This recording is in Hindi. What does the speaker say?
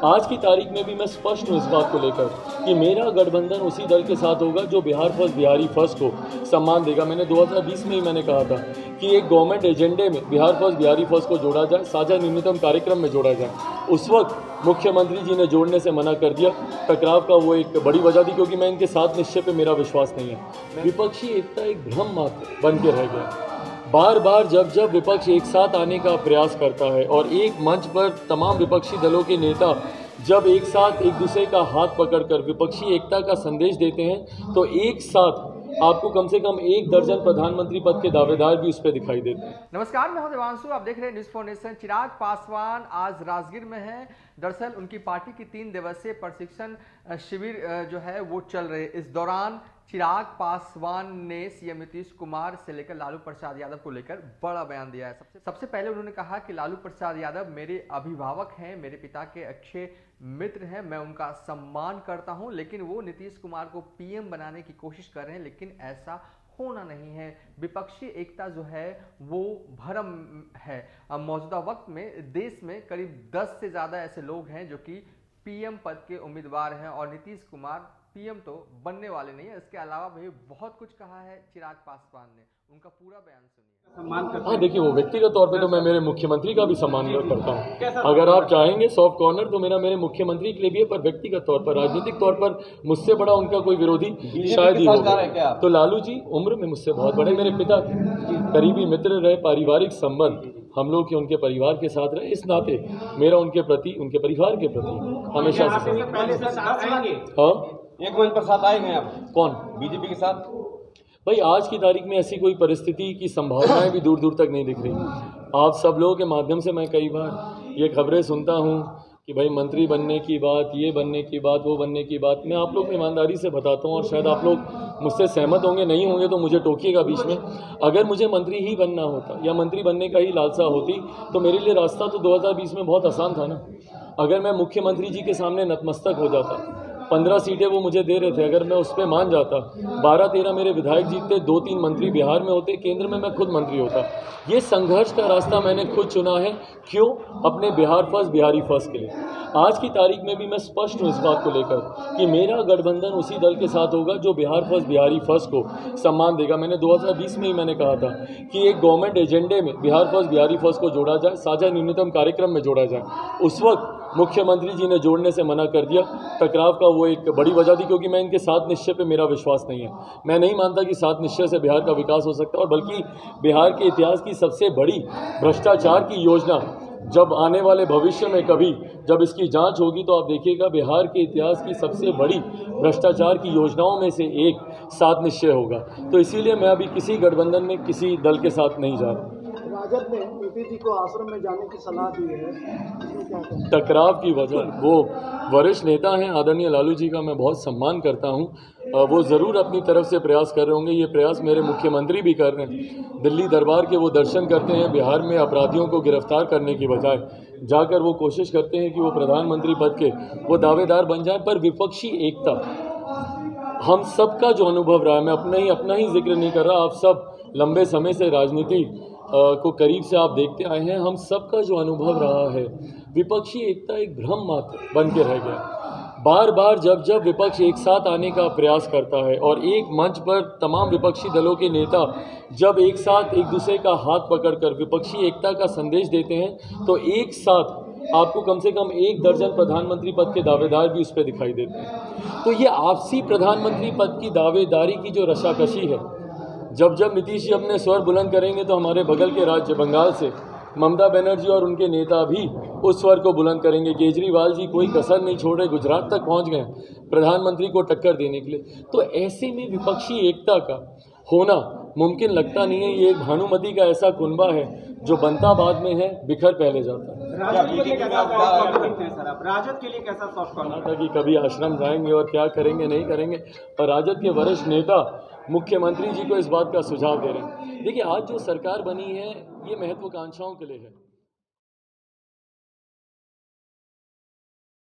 आज की तारीख में भी मैं स्पष्ट हूँ इस बात को लेकर कि मेरा गठबंधन उसी दल के साथ होगा जो बिहार फर्स्ट बिहारी फर्स्ट को सम्मान देगा। मैंने 2020 में ही मैंने कहा था कि एक गवर्नमेंट एजेंडे में बिहार फर्स्ट बिहारी फर्स्ट को जोड़ा जाए, साझा न्यूनतम कार्यक्रम में जोड़ा जाए। उस वक्त मुख्यमंत्री जी ने जोड़ने से मना कर दिया। टकराव का वो एक बड़ी वजह थी क्योंकि मैं इनके साथ निश्चय पे मेरा विश्वास नहीं है। विपक्षी एकता एक भ्रम मात्र बन के रह गया। बार बार जब विपक्ष एक साथ आने का प्रयास करता है और एक मंच पर तमाम विपक्षी दलों के नेता जब एक साथ एक दूसरे का हाथ पकड़कर विपक्षी एकता का संदेश देते हैं तो एक साथ आपको कम से कम 1 दर्जन प्रधानमंत्री पद के दावेदार भी उस पर दिखाई देते हैं। नमस्कार, मैं हूं देवांशु, आप देख रहे हैं news for nation. Chirag Paswan आज राजगीर में हैं। दरअसल उनकी पार्टी की 3 दिवसीय प्रशिक्षण शिविर जो है वो चल रहे। इस दौरान चिराग पासवान ने सीएम नीतीश कुमार से लेकर लालू प्रसाद यादव को लेकर बड़ा बयान दिया है। सबसे पहले उन्होंने कहा कि लालू प्रसाद यादव मेरे अभिभावक हैं, मेरे पिता के अच्छे मित्र हैं, मैं उनका सम्मान करता हूं, लेकिन वो नीतीश कुमार को पीएम बनाने की कोशिश कर रहे हैं, लेकिन ऐसा होना नहीं है। विपक्षी एकता जो है वो भ्रम है। मौजूदा वक्त में देश में करीब 10 से ज़्यादा ऐसे लोग हैं जो कि पीएम पद के उम्मीदवार हैं और नीतीश कुमार पीएम तो बनने वाले नहीं है। इसके अलावा भी बहुत कुछ कहा है चिराग पासवान ने, उनका पूरा बयान सुनिए। हाँ देखिए, वो व्यक्तिगत तौर पे तो मैं मेरे मुख्यमंत्री का भी सम्मान करता हूँ। अगर आप चाहेंगे सॉफ्ट कॉर्नर तो मेरे मुख्यमंत्री के लिए भी है, पर व्यक्तिगत तौर पर, राजनीतिक तौर पर मुझसे बड़ा उनका कोई विरोधी शायद ही होगा। तो लालू जी उम्र में मुझसे बहुत बड़े, मेरे पिता थे, करीबी मित्र रहे, पारिवारिक संबंध हम लोग के उनके परिवार के साथ रहे। इस नाते मेरा उनके प्रति, उनके परिवार के प्रति हमेशा से। हाँ, एक मंच पर साथ आएंगे आप? कौन? बीजेपी के साथ? भाई आज की तारीख में ऐसी कोई परिस्थिति की संभावनाएं भी दूर दूर तक नहीं दिख रही। आप सब लोगों के माध्यम से मैं कई बार ये खबरें सुनता हूं कि भाई मंत्री बनने की बात, ये बनने की बात, वो बनने की बात। मैं आप लोग को ईमानदारी से बताता हूं और शायद आप लोग मुझसे सहमत होंगे, नहीं होंगे तो मुझे टोकिएगा बीच में। अगर मुझे मंत्री ही बनना होता या मंत्री बनने का ही लालसा होती तो मेरे लिए रास्ता तो 2020 में बहुत आसान था ना। अगर मैं मुख्यमंत्री जी के सामने नतमस्तक हो जाता, 15 सीटें वो मुझे दे रहे थे, अगर मैं उस पर मान जाता, 12-13 मेरे विधायक जीतते, 2-3 मंत्री बिहार में होते, केंद्र में मैं खुद मंत्री होता। ये संघर्ष का रास्ता मैंने खुद चुना है। क्यों? अपने बिहार फर्स्ट बिहारी फर्स्ट के लिए। आज की तारीख में भी मैं स्पष्ट हूँ इस बात को लेकर कि मेरा गठबंधन उसी दल के साथ होगा जो बिहार फर्स्ट बिहारी फर्स्ट को सम्मान देगा। मैंने 2020 में ही मैंने कहा था कि एक गवर्नमेंट एजेंडे में बिहार फर्स्ट बिहारी फर्स्ट को जोड़ा जाए, साझा न्यूनतम कार्यक्रम में जोड़ा जाए। उस वक्त मुख्यमंत्री जी ने जोड़ने से मना कर दिया। टकराव का वो एक बड़ी वजह थी क्योंकि मैं इनके साथ निश्चय पे मेरा विश्वास नहीं है। मैं नहीं मानता कि साथ निश्चय से बिहार का विकास हो सकता है, और बल्कि बिहार के इतिहास की सबसे बड़ी भ्रष्टाचार की योजना जब आने वाले भविष्य में कभी जब इसकी जांच होगी तो आप देखिएगा बिहार के इतिहास की सबसे बड़ी भ्रष्टाचार की योजनाओं में से एक साथ निश्चय होगा। तो इसीलिए मैं अभी किसी गठबंधन में किसी दल के साथ नहीं जा रहा। राजद ने नीतीश जी को आश्रम में जाने की सलाह दी है, इसमें क्या कहना? टकराव की वजह, वो वरिष्ठ नेता हैं, आदरणीय लालू जी का मैं बहुत सम्मान करता हूं। वो ज़रूर अपनी तरफ से प्रयास कर रहे होंगे। ये प्रयास मेरे मुख्यमंत्री भी कर रहे हैं। दिल्ली दरबार के वो दर्शन करते हैं, बिहार में अपराधियों को गिरफ्तार करने की बजाय जाकर वो कोशिश करते हैं कि वो प्रधानमंत्री पद के वो दावेदार बन जाए। पर विपक्षी एकता हम सबका जो अनुभव रहा है, मैं अपना ही जिक्र नहीं कर रहा, आप सब लंबे समय से राजनीति को करीब से आप देखते आए हैं, हम सबका जो अनुभव रहा है, विपक्षी एकता एक भ्रम मात्र बन के रह गया। बार बार जब विपक्ष एक साथ आने का प्रयास करता है और एक मंच पर तमाम विपक्षी दलों के नेता जब एक साथ एक दूसरे का हाथ पकड़कर विपक्षी एकता का संदेश देते हैं तो एक साथ आपको कम से कम 1 दर्जन प्रधानमंत्री पद के दावेदार भी उस पर दिखाई देते हैं। तो ये आपसी प्रधानमंत्री पद की दावेदारी की जो रशाकशी है, जब नीतीश जी अपने स्वर बुलंद करेंगे तो हमारे बगल के राज्य बंगाल से ममता बनर्जी और उनके नेता भी उस स्वर को बुलंद करेंगे। केजरीवाल जी कोई कसर नहीं छोड़ रहे, गुजरात तक पहुंच गए प्रधानमंत्री को टक्कर देने के लिए। तो ऐसे में विपक्षी एकता का होना मुमकिन लगता नहीं है। ये एक भानुमति का ऐसा कुनबा है जो बनता बाद में है, बिखर पहले जाता है। राजद के लिए कैसा सॉफ्ट कॉर्नर था कि कभी आश्रम जाएंगे और क्या करेंगे नहीं करेंगे, और राजद के वरिष्ठ नेता मुख्यमंत्री जी को इस बात का सुझाव दे रहे हैं। देखिए, आज जो सरकार बनी है ये महत्वाकांक्षाओं के लिए है।